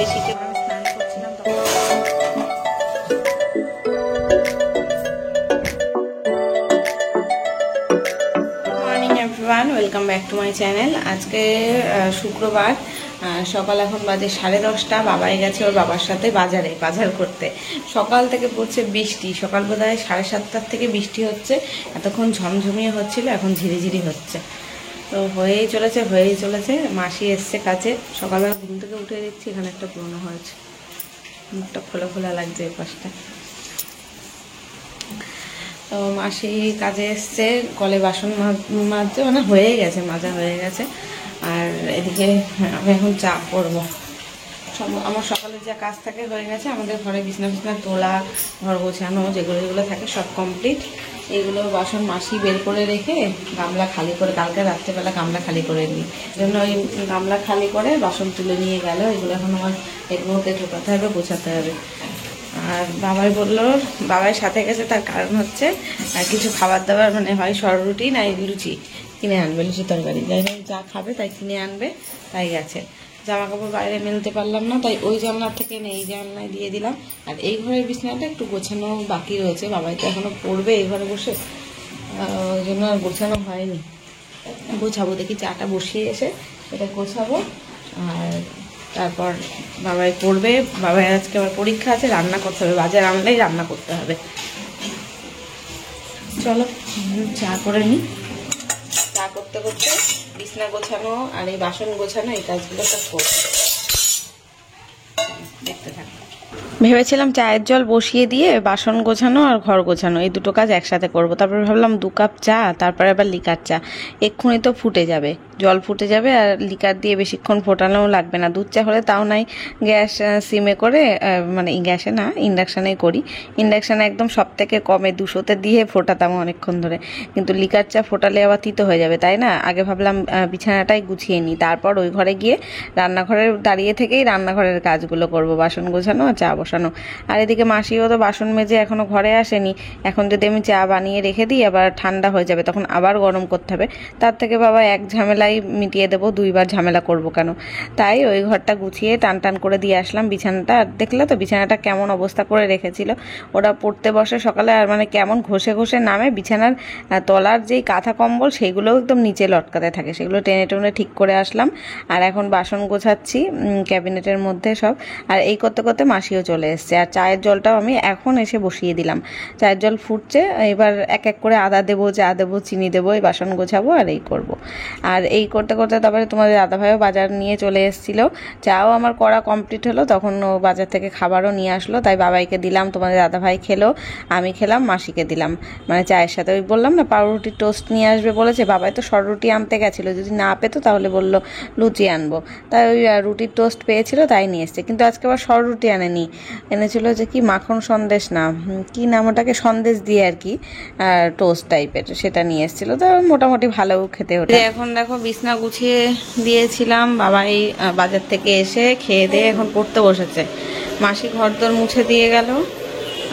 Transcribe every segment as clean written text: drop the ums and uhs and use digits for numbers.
ঋষিকে স্নান করছিলাম তখন। Morning everyone, welcome back to my channel. আজকে শুক্রবার, সকাল এখন বাজে 10:30। বাবাই গেছে ওর বাবার সাথে বাজার করতে। সকাল থেকে পড়ছে বৃষ্টি, সকাল বোধহয় 7:30 থেকে বৃষ্টি হচ্ছে। এতক্ষণ ঝমঝমিয়ে হচ্ছিল, এখন ঝিরিঝিরি হচ্ছে। তো হয়েই চলেছে। মাসি এসছে কাছে, সকালবেলা ঘুম থেকে উঠে দিচ্ছি। এখানে একটা ব্রণ হয়েছে, মুখটা খোলা লাগছে এই পাশটা। তো মাসি কাজে এসছে, কলে বাসন মাজছে, মানে মাজা হয়ে গেছে। আর এদিকে আমি এখন চা করবো। আমার সকালে যা কাজ থাকে হয়ে গেছে। আমাদের ঘরে বিছনা তোলা, ঘর গোছানো, যেগুলো থাকে সব কমপ্লিট। এইগুলো বাসন মাসি বের করে রেখে গামলা খালি করে, কালকে রাত্রেবেলা গামলা খালি করে নিই, জন্য ওই গামলা খালি করে বাসন তুলে নিয়ে গেল। এগুলো এখন আমার এর মধ্যে ঢোকাতে হবে, গোছাতে হবে। আর বাবাই বললো, বাবাই সাথে গেছে, তার কারণ হচ্ছে কিছু খাবার দাবার, মানে হয় সররুটি না লুচি কিনে আনবে, লুচি তরকারি যাই হোক যা খাবে তাই কিনে আনবে, তাই গেছে। জামা কাপড় বাইরে মেলতে পারলাম না, তাই ওই জানলা থেকে এই জানলায় দিয়ে দিলাম। আর এই ঘরের বিছানাটা একটু গোছানো বাকি রয়েছে, বাবাই তো এখনো পড়বে এই ঘরে বসে, ওই জন্য আর গোছানো হয়নি। গোছাবো, দেখি চাটা বসিয়ে এসে এটা গোছাবো। আর তারপর বাবাই পড়বে। বাবাই আজকে আবার পরীক্ষা আছে, রান্না করতে হবে, বাজার আনলেই রান্না করতে হবে। চলো চা করে নিই। চা করতে করতে বিছনা গোছানো আর এই বাসন গোছানো, এই কাজগুলো সব করবো, দেখতে থাকবো। ভেবেছিলাম চায়ের জল বসিয়ে দিয়ে বাসন গোছানো আর ঘর গোছানো এই দুটো কাজ একসাথে করব। তারপর ভাবলাম 2 কাপ চা, তারপরে আবার লিকার চা, এক্ষুনি তো ফুটে যাবে, জল ফুটে যাবে। আর লিকার দিয়ে বেশিক্ষণ ফোটানোও লাগবে না। দুধ চা হলে তাও নাই, গ্যাস সিমে করে, মানে গ্যাসে না ইন্ডাকশানেই করি। ইন্ডাকশানে একদম সব থেকে কমে 200-তে দিয়ে ফোটাতাম অনেকক্ষণ ধরে। কিন্তু লিকার চা ফোটালে আবার তিতো হয়ে যাবে, তাই না? আগে ভাবলাম বিছানাটাই গুছিয়ে নিই, তারপর ওই ঘরে গিয়ে রান্নাঘরে দাঁড়িয়ে থেকেই রান্নাঘরের কাজগুলো করব, বাসন গোছানো আর চা বসানো। আর এদিকে মাসিও তো বাসন মেজে এখনো ঘরে আসেনি। এখন যদি আমি চা বানিয়ে রেখে দিই, আবার ঠান্ডা হয়ে যাবে, তখন আবার গরম করতে হবে। তার থেকে বাবা এক ঝামেলাই মিটিয়ে দেবো, 2বার ঝামেলা করব কেন। তাই ওই ঘরটা গুছিয়ে টান করে দিয়ে আসলাম বিছানাটা। আর দেখলে তো বিছানাটা কেমন অবস্থা করে রেখেছিল। ওরা পড়তে বসে সকালে, আর মানে কেমন ঘষে নামে। বিছানার তলার যেই কাঁথা কম্বল সেইগুলোও একদম নিচে লটকাতে থাকে, সেগুলো টেনে ঠিক করে আসলাম। আর এখন বাসন গোছাচ্ছি ক্যাবিনেটের মধ্যে সব। আর এই করতে করতে মাসিও চলে এসছে। আর চায়ের জলটাও আমি এখন এসে বসিয়ে দিলাম। চায়ের জল ফুটছে, এবার এক এক করে আদা দেবো, চা দেবো, চিনি দেবো, এই বাসন গোছাবো আর এই করব। আর এই করতে করতে তারপরে তোমাদের দাদাভাইও বাজার নিয়ে চলে এসেছিলো। চাও আমার করা কমপ্লিট হলো, তখন ও বাজার থেকে খাবারও নিয়ে আসলো, তাই বাবাইকে দিলাম, তোমাদের দাদাভাই খেলো, আমি খেলাম, মাসিকে দিলাম, মানে চায়ের সাথে। ওই বললাম না পাউরুটি টোস্ট নিয়ে আসবে বলেছে, বাবাই তো সররুটি আনতে গেছিলো, যদি না পেতো তাহলে বললো লুচি আনবো, তাই ওই রুটির টোস্ট পেয়েছিল তাই নিয়ে এসছে। কিন্তু আজকে আবার সররুটি আনেনি, এনেছিল যে কি মাখন সন্দেশ না কি নাম ওটাকে, সন্দেশ দিয়ে আর কি টোস্ট টাইপের, সেটা নিয়ে এসেছিলো। তো মোটামুটি ভালো খেতে হতো। এখন দেখো বিছনা গুছিয়ে দিয়েছিলাম, বাবাই বাজার থেকে এসে খেয়ে দিয়ে এখন পড়তে বসেছে। মাসি ঘর দর মুছে দিয়ে গেল।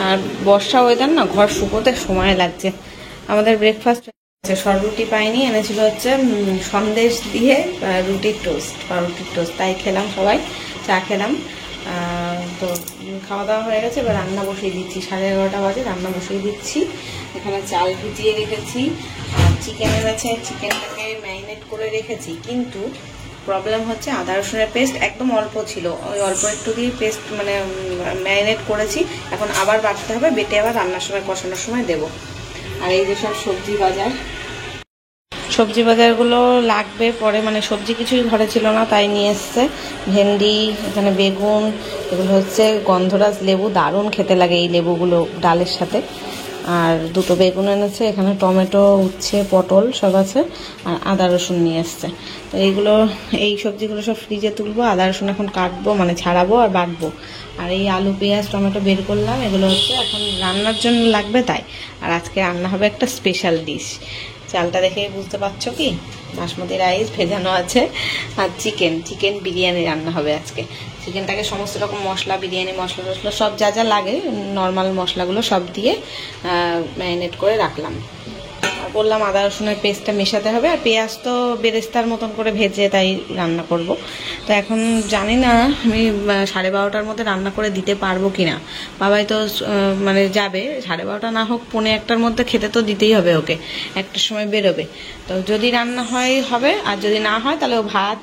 আর বর্ষা ওয়েদার না, ঘর শুকোতে সময় লাগছে। আমাদের ব্রেকফাস্ট সররুটি পাইনি, এনেছিল হচ্ছে সন্দেশ দিয়ে রুটির টোস্ট, পাউরুটির টোস্ট, তাই খেলাম সবাই, চা খেলাম। তো খাওয়া দাওয়া হয়ে গেছে, এবার রান্না বসিয়ে দিচ্ছি। 11:30 বাজে, রান্না বসিয়ে দিচ্ছি। এখানে চাল ভিজিয়ে রেখেছি, আর চিকেন এনেছে, চিকেনটাকে ম্যারিনেট করে রেখেছি। কিন্তু প্রবলেম হচ্ছে আদা রসুনের পেস্ট একদম অল্প ছিল, ওই অল্প একটু দিয়ে পেস্ট মানে ম্যারিনেট করেছি। এখন আবার বাটতে হবে, বেটে আবার রান্নার সময় কষানোর সময় দেবো। আর এই যে সব সবজি বাজারগুলো লাগবে পরে, মানে সবজি কিছুই ঘরে ছিল না, তাই নিয়ে এসছে। ভেন্ডি, এখানে বেগুন, এগুলো হচ্ছে গন্ধরাজ লেবু, দারুণ খেতে লাগে এই লেবুগুলো ডালের সাথে। আর 2টো বেগুন এনেছে, এখানে টমেটো, উচ্ছে, পটল সব আছে। আর আদা রসুন নিয়ে এসছে। তো এই সবজিগুলো সব ফ্রিজে তুলবো, আদা রসুন এখন কাটবো, মানে ছাড়াবো আর বাটবো। আর এই আলু, পেঁয়াজ, টমেটো বের করলাম, এগুলো হচ্ছে এখন রান্নার জন্য লাগবে, তাই। আর আজকে রান্না হবে একটা স্পেশাল ডিশ। চালটা দেখে বুঝতে পারছো কি, বাসমতি রাইস ভেজানো আছে। আর চিকেন বিরিয়ানি রান্না হবে আজকে। চিকেনটাকে সমস্ত রকম মশলা, বিরিয়ানি মশলা সব যা লাগে, নর্মাল মশলাগুলো সব দিয়ে ম্যারিনেট করে রাখলাম। আর বললাম আদা রসুনের পেস্টটা মেশাতে হবে, আর পেঁয়াজ তো বেরেস্তার মতন করে ভেজে তাই রান্না করব। তো এখন জানি না আমি 12:30টার মধ্যে রান্না করে দিতে পারবো কি না। বাবাই তো মানে যাবে 12:30 না হোক 1:45টার মধ্যে খেতে তো দিতেই হবে ওকে, একটার সময় বেরোবে। তো যদি রান্না হয় হবে, আর যদি না হয় তাহলে ও ভাত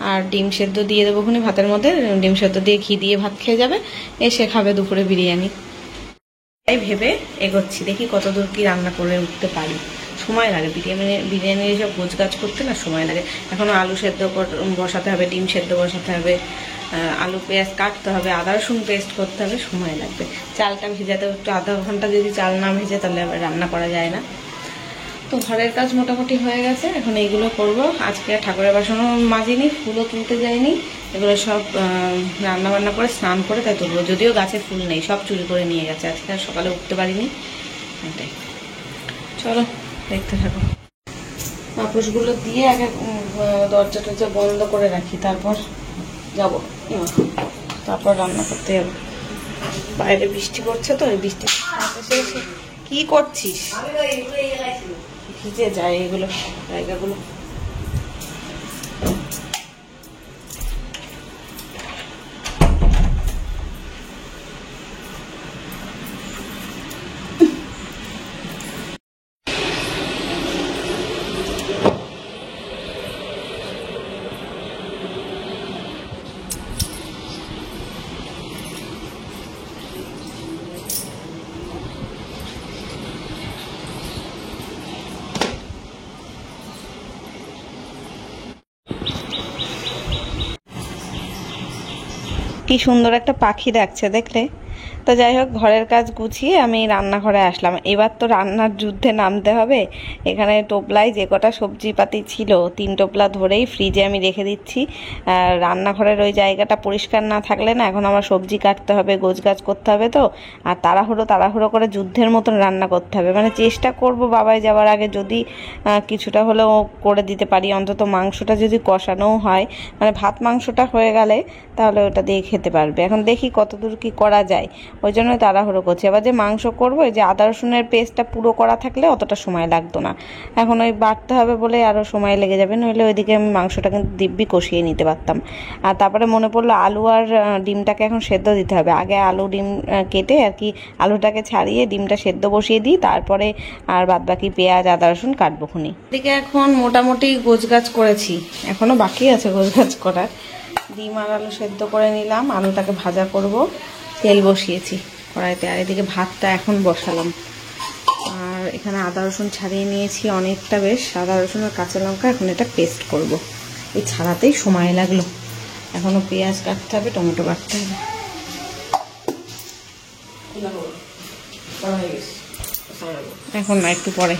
আর ডিম সেদ্ধ দিয়ে দেবো খুনি, ভাতের মধ্যে ডিম সেদ্ধ দিয়ে ঘি দিয়ে ভাত খেয়ে যাবে, এসে খাবে দুপুরে বিরিয়ানি। তাই ভেবে এগোচ্ছি, দেখি কতদূর কি রান্না করে উঠতে পারি। সময় লাগে বিরিয়ানি সব গোছগাছ করতে না, সময় লাগে। এখনও আলু সেদ্ধ বসাতে হবে, ডিম সেদ্ধ বসাতে হবে, আলু পেঁয়াজ কাটতে হবে, আদা রসুন পেস্ট করতে হবে, সময় লাগবে। চালটা ভেজাতে একটু আধা ঘন্টা, যদি চাল না ভেজে তাহলে আবার রান্না করা যায় না। তো ঘরের কাজ মোটামুটি হয়ে গেছে, এখন এইগুলো করব। আজকে ঠাকুরের বাসনও মাজিনি, ফুলও তুলতে যাইনি, এগুলো সব রান্না বান্না করে স্নান করে তাই তুলবো। যদিও গাছে ফুল নেই, সব চুরি করে নিয়ে গেছে, আজকে আর সকালে উঠতে পারিনি। এটাই, চলো দেখতে থাকো। পাপোশগুলো দিয়ে আগে দরজা টরজা বন্ধ করে রাখি, তারপর যাবো, তারপর রান্না করতে যাবো। বাইরে বৃষ্টি পড়ছে তো, এই বৃষ্টি কি করছিস? ভিজে যায় এগুলো জায়গাগুলো। কি সুন্দর একটা পাখি ডাকছে দেখলে। তো যাই হোক, ঘরের কাজ গুছিয়ে আমি রান্নাঘরে আসলাম। এবার তো রান্নার যুদ্ধে নামতে হবে। এখানে টোপলায় যে কটা সবজিপাতি ছিল 3 টোপলা ধরেই ফ্রিজে আমি রেখে দিচ্ছি। রান্নাঘরের ওই জায়গাটা পরিষ্কার না থাকলে না, এখন আমার সবজি কাটতে হবে, গোছগাছ করতে হবে। তো আর তাড়াহুড়ো করে যুদ্ধের মতন রান্না করতে হবে। মানে চেষ্টা করব বাবাই যাওয়ার আগে যদি কিছুটা হলেও করে দিতে পারি, অন্তত মাংসটা যদি কষানোও হয়, মানে ভাত মাংসটা হয়ে গেলে তাহলে ওটা দিয়ে খেতে পারবে। এখন দেখি কতদূর কি করা যায়, ওই জন্য তাড়াহুড়ো করছি। আবার যে মাংস করবো, যে আদা রসুনের পেস্টটা পুরো করা থাকলে অতটা সময় লাগতো না, এখন ওই বাটতে হবে বলে আরও সময় লেগে যাবে। নইলে ওইদিকে আমি মাংসটা কিন্তু দিব্যি কষিয়ে নিতে পারতাম। আর তারপরে মনে পড়লো আলু আর ডিমটাকে এখন সেদ্ধ দিতে হবে। আগে আলু ডিম কেটে আর কি আলুটাকে ছাড়িয়ে ডিমটা সেদ্ধ বসিয়ে দিই, তারপরে আর বাদবাকি পেঁয়াজ আদা রসুন কাটবো খুনি। এদিকে এখন মোটামুটি গোছগাছ করেছি, এখনও বাকি আছে গোছগাছ করার। ডিম আর আলু সেদ্ধ করে নিলাম, আলুটাকে ভাজা করব, তেল বসিয়েছি কড়াইতে। আর এদিকে ভাতটা এখন বসালাম। আর এখানে আদা রসুন ছাড়িয়ে নিয়েছি অনেকটা, বেশ আদা রসুন আর কাঁচা লঙ্কা। এখন এটা পেস্ট করব, এই ছাড়াতেই সময় লাগলো। এখনও পেঁয়াজ কাটতে হবে, টমেটো কাটতে হবে। এখন না, একটু পরে।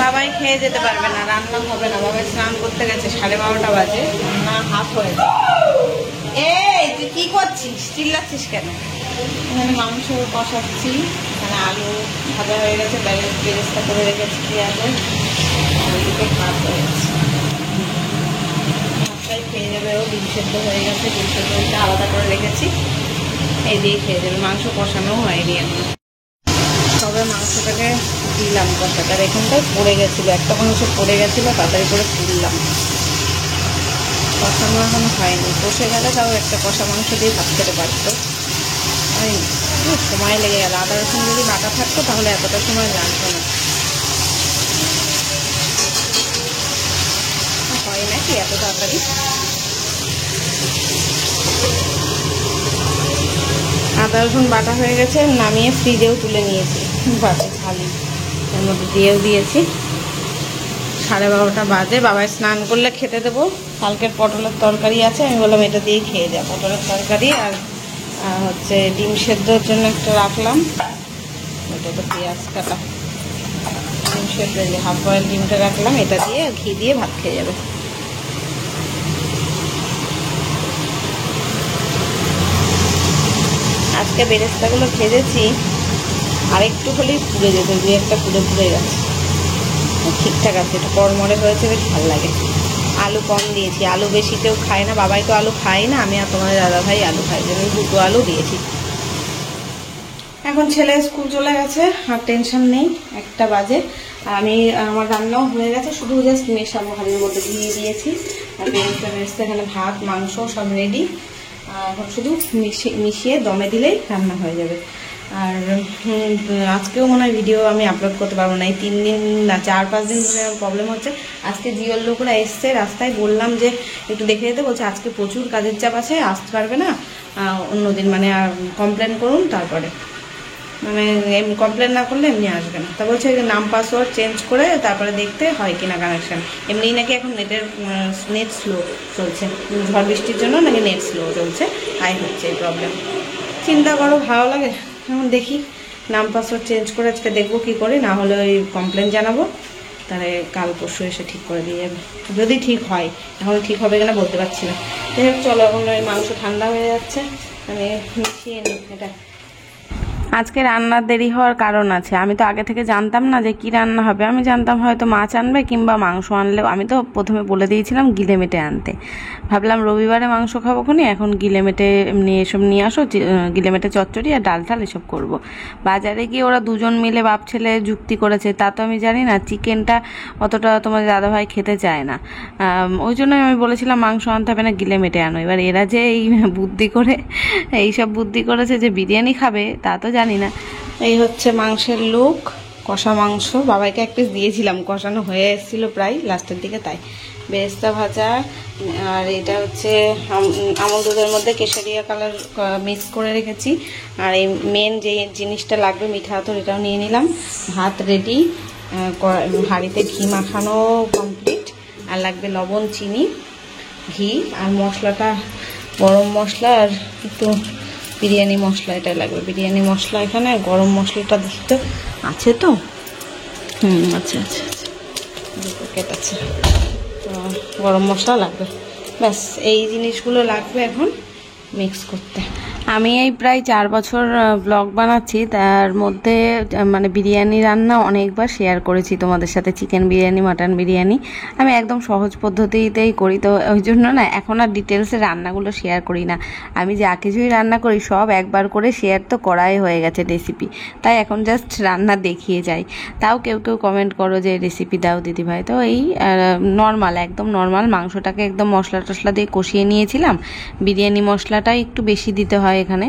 বাবাই খেয়ে যেতে পারবে না, রান্না হবে না। বাবাই স্নান করতে গেছে, 12:30 বাজে, না হাফ হয়েছে। এই তুই কি করছিস, চিল্লাচ্ছিস কেন? এখানে মাংস কষাচ্ছি, এখানে আলু ভাজা হয়ে গেছে, বেরেস্তা করে রেখেছি পেঁয়াজের, ওইদিকে ভাত হয়ে গেছে। ভাতটাই খেয়ে যাবে ও, ডিম সেদ্ধ হয়ে গেছে, ডিম সেদ্ধটা আলাদা করে রেখেছি, এই দিয়ে খেয়ে যাবে। মাংস কষানো হয়নি এখন, তবে মাংসটাকে দিলাম কষাটা। আর এখানটায় পড়ে গেছিলো, একটা মাংস পড়ে গেছিলো, তাড়াতাড়ি করে তুললাম। কষানো এখন হয়নি, বসে গেলে তাও একটা কষা মাংস দিয়ে ভাত খেতে পারতো, হয়নি, সময় লেগে গেল। আদা রসুন যদি বাটা থাকতো তাহলে এতটা সময় লাগতো না। হয় নাকি এত তাড়াতাড়ি? আদা রসুন বাটা হয়ে গেছে, নামিয়ে ফ্রিজেও তুলে নিয়েছি, বাটি খালি, এর মধ্যে দিয়েও দিয়েছি। 12:30 বাজে, বাবাই স্নান করলে খেতে দেবো। কালকের পটলের তরকারি আছে, আমি বললাম এটা দিয়েই খেয়ে যাও। পটলের তরকারি আর হচ্ছে ডিম সেদ্ধর জন্য একটা রাখলাম, এটা তো পেঁয়াজ কাটা, ডিম সেদ্ধ হাফ বয়েল ডিমটা রাখলাম, এটা দিয়ে ঘি দিয়ে ভাত খেয়ে যাবে। আজকে বেরেস্তাগুলো ভেজেছি, আর একটু হলেই পুড়ে যেত, 2-1টা পুড়ে গেছে। ঠিকঠাক আছে, একটু কড়মড়ে হয়েছে, বেশ ভালো লাগে। আলু কম দিয়েছি, আলু বেশি কেউ খায় না, বাবাই তো আলু খায় না, আমি আর তোমাদের দাদা ভাই আলু খাই, জন্য 2টো আলু দিয়েছি। এখন ছেলে স্কুল চলে গেছে, আর টেনশন নেই, 1টা বাজে। আর আমার রান্নাও হয়ে গেছে, শুধু জাস্ট মেশাবো, হাঁড়ির মধ্যে দিয়ে দিয়েছি। আর বেরেস্তা এখানে ভাত মাংস সব রেডি, এখন শুধু মিশিয়ে দমে দিলেই রান্না হয়ে যাবে। আর আজকেও মনে হয় ভিডিও আমি আপলোড করতে পারবো না, এই 3 দিন না 4-5 দিন ধরে প্রবলেম হচ্ছে। আজকে জিওর লোকরা এসছে, রাস্তায় বললাম যে একটু দেখে যেতে, বলছে আজকে প্রচুর কাজের চাপ আছে, আসতে পারবে না, অন্যদিন মানে কমপ্লেন করুন, তারপরে মানে এমনি কমপ্লেন না করলে এমনি আসবে না। তা বলছে নাম পাসওয়ার্ড চেঞ্জ করে তারপরে দেখতে হয় কিনা কানেকশান। এমনিই নাকি এখন নেট স্লো চলছে, ঝড় বৃষ্টির জন্য নাকি নেট স্লো চলছে, তাই হচ্ছে এই প্রবলেম। চিন্তা করো, ভালো লাগে। এখন দেখি নাম পাসওয়ার্ড চেঞ্জ করে আজকে দেখবো কী করে, না হলে ওই কমপ্লেন জানাবো, তাহলে কাল পরশু এসে ঠিক করে দিয়ে যাবে, যদি ঠিক হয়। এখন ঠিক হবে কিনা বলতে পারছি না। যাই হোক চলো, এখন ওই মাংস ঠান্ডা হয়ে যাচ্ছে, আমি মিশিয়ে নিই এটা। আজকে রান্নার দেরি হওয়ার কারণ আছে, আমি তো আগে থেকে জানতাম না যে কি রান্না হবে। আমি জানতাম হয়তো মাছ আনবে কিংবা মাংস আনলেও, আমি তো প্রথমে বলে দিয়েছিলাম গিলে মেটে আনতে। ভাবলাম রবিবারে মাংস খাবো খুনি, এখন গিলে মেটে এমনি এসব নিয়ে আসো, গিলে মেটে চচ্চড়ি আর ডাল টাল এসব করবো। বাজারে গিয়ে ওরা দুজন মিলে বাপ ছেলে যুক্তি করেছে, তা তো আমি জানি না। চিকেনটা অতটা তোমার দাদাভাই খেতে চায় না, ওই জন্যই আমি বলেছিলাম মাংস আনতে হবে না, গিলে মেটে আনো। এবার এরা যে এই বুদ্ধি করে এইসব বুদ্ধি করেছে যে বিরিয়ানি খাবে, তা তো জানি না। এই হচ্ছে মাংসের লুক, কষা মাংস। বাবাইকে এক পিস দিয়েছিলাম, কষানো হয়ে এসেছিল প্রায় লাস্টের দিকে, তাই। বেরেস্তা ভাজা, আর এটা হচ্ছে আমল দুধের মধ্যে কেশরিয়া কালার মিক্স করে রেখেছি। আর এই মেন যে জিনিসটা লাগবে মিঠা আতর, এটাও নিয়ে নিলাম। ভাত রেডি, হাঁড়িতে ঘি মাখানো কমপ্লিট। আর লাগবে লবণ, চিনি, ঘি, আর মশলাটা গরম মশলা আর একটু বিরিয়ানি মশলা, এটা লাগবে। বিরিয়ানি মশলা এখানে, গরম মশলাটা দেখি তো আছে তো, আচ্ছা আচ্ছা আচ্ছা, প্যাকেট আছে, তো গরম মশলা লাগবে। ব্যাস এই জিনিসগুলো লাগবে এখন মিক্স করতে। আমি এই প্রায় 4 বছর ব্লগ বানাচ্ছি, তার মধ্যে মানে বিরিয়ানি রান্না অনেকবার শেয়ার করেছি তোমাদের সাথে, চিকেন বিরিয়ানি, মাটন বিরিয়ানি। আমি একদম সহজ পদ্ধতিতেই করি, তো ওই জন্য না এখন আর ডিটেলসে রান্নাগুলো শেয়ার করি না। আমি যা কিছুই রান্না করি সব একবার করে শেয়ার তো করাই হয়ে গেছে রেসিপি, তাই এখন জাস্ট রান্না দেখিয়ে যাই। তাও কেউ কেউ কমেন্ট করো যে রেসিপি দাও দিদিভাই। তো এই নর্মাল, একদম নর্মাল মাংসটাকে একদম মশলা টশলা দিয়ে কষিয়ে নিয়েছিলাম। বিরিয়ানি মশলাটাই একটু বেশি দিতে হয় এখানে,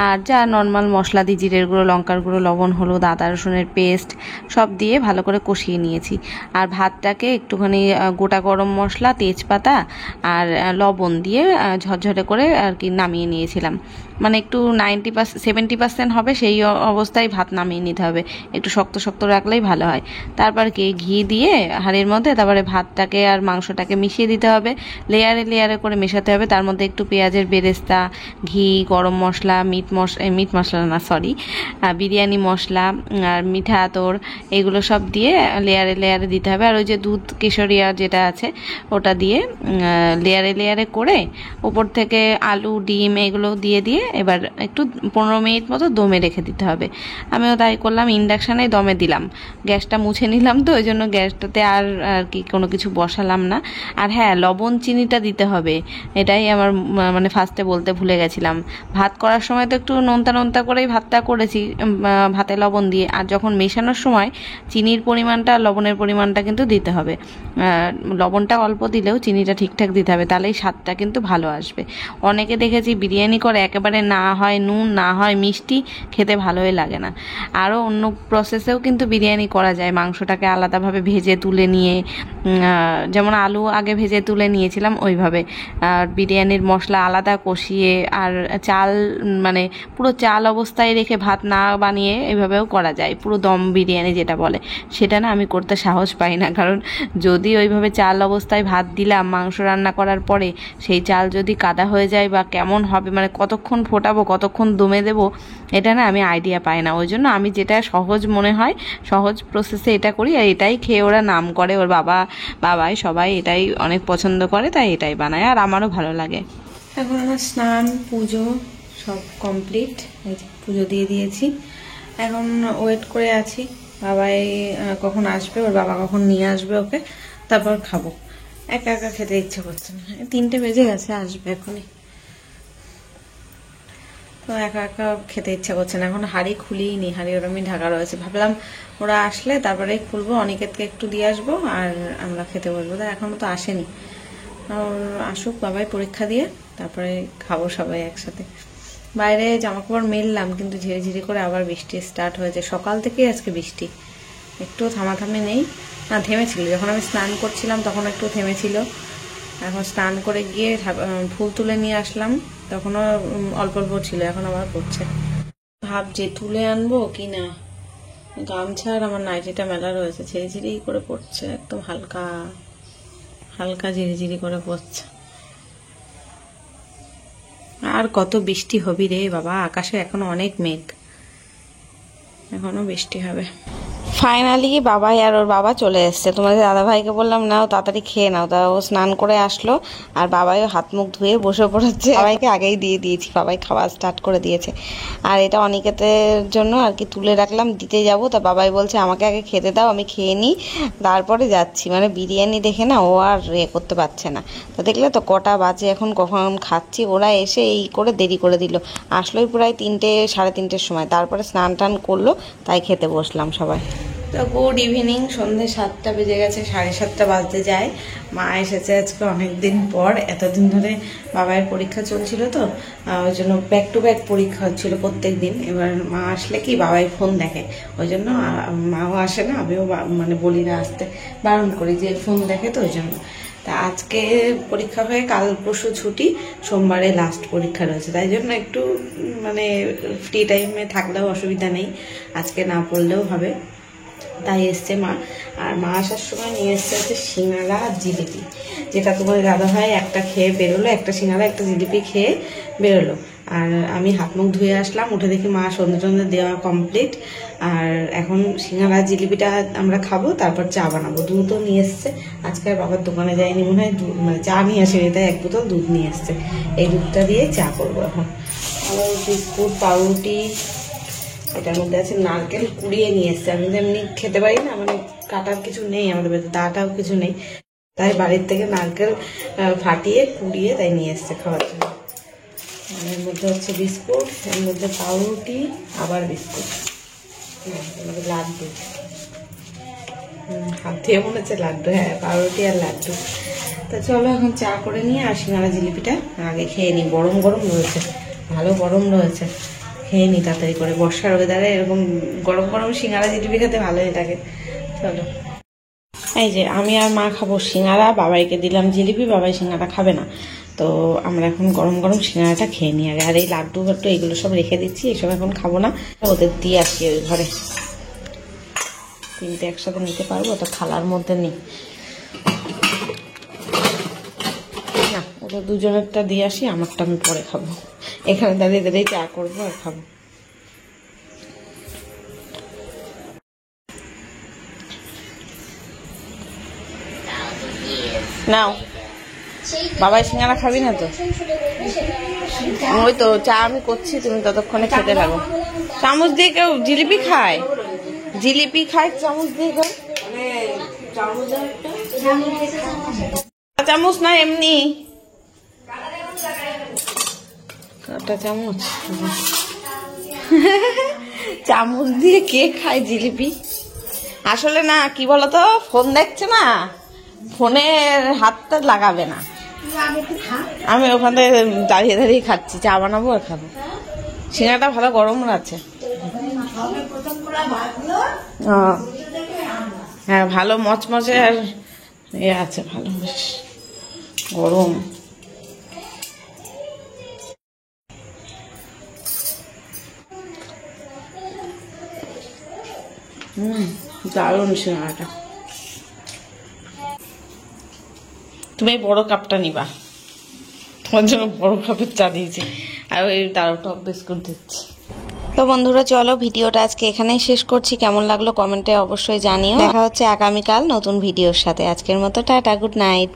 আর যা নর্মাল মশলা দিই, জিরের গুঁড়ো, লঙ্কার গুঁড়ো, লবণ, হলুদ, আদা রসুনের পেস্ট সব দিয়ে ভালো করে কষিয়ে নিয়েছি। আর ভাতটাকে একটুখানি গোটা গরম মশলা, তেজপাতা আর লবণ দিয়ে ঝরঝরে করে আর কি নামিয়ে নিয়েছিলাম। মানে একটু 70% হবে সেই অবস্থায় ভাত নামিয়ে নিতে হবে, একটু শক্ত শক্ত রাখলেই ভালো হয়। তারপর কি ঘি দিয়ে হাঁড়ির মধ্যে তারপরে ভাতটাকে আর মাংসটাকে মিশিয়ে দিতে হবে, লেয়ারে লেয়ারে করে মেশাতে হবে। তার মধ্যে একটু পেঁয়াজের বেরেস্তা, ঘি, গরম মশলা, মিট মশলা না সরি বিরিয়ানি মশলা আর মিঠা আতর, এগুলো সব দিয়ে লেয়ারে লেয়ারে দিতে হবে। আর ওই যে দুধ কেশরিয়া যেটা আছে ওটা দিয়ে লেয়ারে লেয়ারে করে উপর থেকে আলু, ডিম এগুলো দিয়ে এবার একটু 15 মিনিট মতো দমে রেখে দিতে হবে। আমিও তাই করলাম, ইন্ডাকশানে দমে দিলাম। গ্যাসটা মুছে নিলাম, তো ওই জন্য গ্যাসটাতে আর কি কোনো কিছু বসালাম না। আর হ্যাঁ, লবণ চিনিটা দিতে হবে, এটাই আমার মানে ফার্স্টে বলতে ভুলে গেছিলাম। ভাত করার সময় তো একটু নোনতা নোনতা করেই ভাতটা করেছি ভাতে লবণ দিয়ে, আর যখন মেশানোর সময় চিনির পরিমাণটা, লবণের পরিমাণটা কিন্তু দিতে হবে। লবণটা অল্প দিলেও চিনিটা ঠিকঠাক দিতে হবে, তাহলেই স্বাদটা কিন্তু ভালো আসবে। অনেকে দেখেছি বিরিয়ানি করে একেবারে না হয় নুন, না হয় মিষ্টি, খেতে ভালোই লাগে না। আরও অন্য প্রসেসেও কিন্তু বিরিয়ানি করা যায়, মাংসটাকে আলাদাভাবে ভেজে তুলে নিয়ে, যেমন আলু আগে ভেজে তুলে নিয়েছিলাম ওইভাবে, আর বিরিয়ানির মশলা আলাদা কষিয়ে, আর চাল মানে পুরো চাল অবস্থায় রেখে ভাত না বানিয়ে এইভাবেও করা যায়, পুরো দম বিরিয়ানি যেটা বলে। সেটা না আমি করতে সাহস পাই না, কারণ যদি ওইভাবে চাল অবস্থায় ভাত দিলাম মাংস রান্না করার পরে, সেই চাল যদি কাদা হয়ে যায় বা কেমন হবে, মানে কতক্ষণ ফোটাবো, কতক্ষণ দমে দেবো, এটা না আমি আইডিয়া পাই না। ওই জন্য আমি যেটা সহজ মনে হয় সহজ প্রসেসে এটা করি, আর এটাই খেয়ে ওরা নাম করে, ওর বাবাই সবাই এটাই অনেক পছন্দ করে, তাই এটাই বানায়, আর আমারও ভালো লাগে। এখন আমার স্নান পুজো সব কমপ্লিট, পুজো দিয়ে দিয়েছি। এখন ওয়েট করে আছি বাবাই কখন আসবে, ওর বাবা কখন নিয়ে আসবে ওকে, তারপর খাবো। একা একা খেতে ইচ্ছে করছে না, 3টে বেজে গেছে, আসবে এখনই। তো একা একা খেতে ইচ্ছা করছে না। এখন হাঁড়ি খুলিই নি, হাঁড়ি ওরমই ঢাকা রয়েছে। ভাবলাম ওরা আসলে তারপরে খুলবো, অনিকেতকে একটু দিয়ে আসবো আর আমরা খেতে বসবো। তা এখনো তো আসেনি, আসুক বাবাই পরীক্ষা দিয়ে, তারপরে খাবো সবাই একসাথে। বাইরে জামাকাপড় মেললাম, কিন্তু ঝিরে ঝিরে করে আবার বৃষ্টি স্টার্ট হয়েছে। সকাল থেকেই আজকে বৃষ্টি, একটু থামাথামি নেই। না, থেমেছিল যখন আমি স্নান করছিলাম তখন একটু থেমেছিল। এখন স্নান করে গিয়ে ফুল তুলে নিয়ে আসলাম, তখনও অল্প অল্প ছিল, এখন আবার পড়ছে। ভাবছি তুলে আনবো কি না। গামছা আর আমার নাইটিটা মেলা রয়েছে, ঝিরিঝিরি করে পড়ছে, একদম হালকা হালকা ঝিরিঝিরি করে পড়ছে। আর কত বৃষ্টি হবি রে বাবা, আকাশে এখনো অনেক মেঘ, এখনো বৃষ্টি হবে। ফাইনালি বাবাই আর ওর বাবা চলে এসছে। তোমাদের দাদাভাইকে বললাম নাও তাড়াতাড়ি খেয়ে নাও, তা ও স্নান করে আসলো আর বাবাইও হাত মুখ ধুয়ে বসে পড়েছে। বাবাইকে আগেই দিয়ে দিয়েছি, বাবাই খাওয়া স্টার্ট করে দিয়েছে। আর এটা অনিকেতের জন্য আর কি তুলে রাখলাম, দিতে যাব। তা বাবাই বলছে আমাকে আগে খেতে দাও, আমি খেয়ে নিই তারপরে যাচ্ছি। মানে বিরিয়ানি দেখে না ও আর করতে পারছে না। তো দেখলে তো কটা বাজে এখন, কখন খাচ্ছি। ওরা এসে এই করে দেরি করে দিল, আসলোই প্রায় 3টে সাড়ে 3টের সময়। তারপরে স্নান টান করলো, তাই খেতে বসলাম সবাই। তো গুড ইভিনিং, সন্ধ্যে 7টা বেজে গেছে, 7:30 বাজতে যায়। মা এসেছে আজকে অনেক দিন পর। এতদিন ধরে বাবাইয়ের পরীক্ষা চলছিল, তো ওই জন্য ব্যাক টু ব্যাক পরীক্ষা হচ্ছিল প্রত্যেক দিন। এবার মা আসলে কি বাবাই ফোন দেখে, ওই জন্য মাও আসে না, আমিও মানে বলি না আসতে, বারণ করি যে ফোন দেখে, তো ওই জন্য। তা আজকে পরীক্ষা হয়ে কাল পরশু ছুটি, সোমবারে লাস্ট পরীক্ষা রয়েছে, তাই জন্য একটু মানে ফ্রি টাইমে থাকলেও অসুবিধা নেই, আজকে না পড়লেও হবে। তাই এসছে মা। আর মা আসার সময় নিয়ে এসছে হচ্ছে সিঙ্গারা আর জিলিপি, যেটা তোমার দাদাভাই একটা খেয়ে বেরোলো, একটা সিঙ্গারা একটা জিলিপি খেয়ে বেরোলো। আর আমি হাত মুখ ধুয়ে আসলাম, উঠে দেখি মা সন্ধ্যে টন্ধে দেওয়া কমপ্লিট। আর এখন সিঙ্গারা জিলিপিটা আমরা খাবো, তারপর চা বানাবো। দুধও নিয়ে এসছে, আজকে আর বাবার দোকানে যায়নি মনে হয়, মানে চা নিয়ে আসেনি, তাই 1 বোতল দুধ নিয়ে এসছে। এই দুধটা দিয়ে চা করবো এখন। আবার বিস্কুট, পাউরুটি, এটার মধ্যে আছে নারকেল কুড়িয়ে নিয়ে এসছে। আমি তো এমনি খেতে পারি না, মানে কাটার কিছু নেই আমাদের বাড়িতে, দাটাও কিছু নেই, তাই বাড়ির থেকে নারকেল ফাটিয়ে কুড়িয়ে তাই নিয়ে এসছে খাওয়ার জন্য। এর মধ্যে হচ্ছে বিস্কুট, এর মধ্যে পাউরুটি, আবার বিস্কুট, এর মধ্যে লাড্ডু। হাত দিয়ে মনে হচ্ছে লাড্ডু, হ্যাঁ পাউরুটি আর লাড্ডু। তো চলো এখন চা করে নিয়ে আর সিঙ্গারা জিলিপিটা আগে খেয়ে নিই। গরম গরম রয়েছে, ভালো গরম রয়েছে, খেয়ে নিই তাড়াতাড়ি করে। বর্ষার ওয়েদারে এরকম গরম গরম সিঙ্গারা জিলিপি খেতে ভালোই লাগে। চলো, এই যে আমি আর মা খাবো সিঙ্গারা, বাবাইকে দিলাম জিলিপি, বাবাই সিঙ্গারা খাবে না। তো আমরা এখন গরম গরম সিঙ্গারাটা খেয়ে নিই আগে। আর এই লাড্ডু ফাড্ডু এগুলো সব রেখে দিচ্ছি, এসব এখন খাবো না, ওদের দিয়ে আসি ওই ঘরে। 3টে একসাথে নিতে পারবো তো, থালার মধ্যে নিই না, ওদের দুজনেরটা দিয়ে আসি, আমারটা আমি পরে খাবো। এখানে দাঁড়িয়ে দাঁড়িয়ে চা করবো আর খাবো। নাও, বাবাই সিঙ্গারা খাবি না তো? ওই তো চা আমি করছি, তুমি ততক্ষণে খেতে লাগো। চামচ দিয়ে কেউ জিলিপি খায়? জিলিপি খায় চামচ দিয়ে কেউ? চামচ না এমনি কাঁটা চামচ। চামচ দিয়ে কে খায় জিলিপি? আসলে না, কি বলতো, ফোন দেখছে না, ফোনের হাতটা লাগাবে না। আমি ওখানে দাঁড়িয়ে দাঁড়িয়ে খাচ্ছি, চা বানাবো আর খাবো। সিঙ্গারাটা ভালো গরম আছে, হ্যাঁ ভালো মচমচে আর আছে, ভালো বেশ গরম। দারুণ সিঙ্গারাটা। তুমি এই বড় কাপটা নিবা, তোমার জন্য বড় কাপের চা দিয়েছি, আর ওই দারুণ টক বিস্কুট দিচ্ছি। তো বন্ধুরা চলো, ভিডিওটা আজকে এখানেই শেষ করছি। কেমন লাগলো কমেন্টে অবশ্যই জানিও। দেখা হচ্ছে আগামীকাল নতুন ভিডিওর সাথে। আজকের মতো টাটা, গুড নাইট।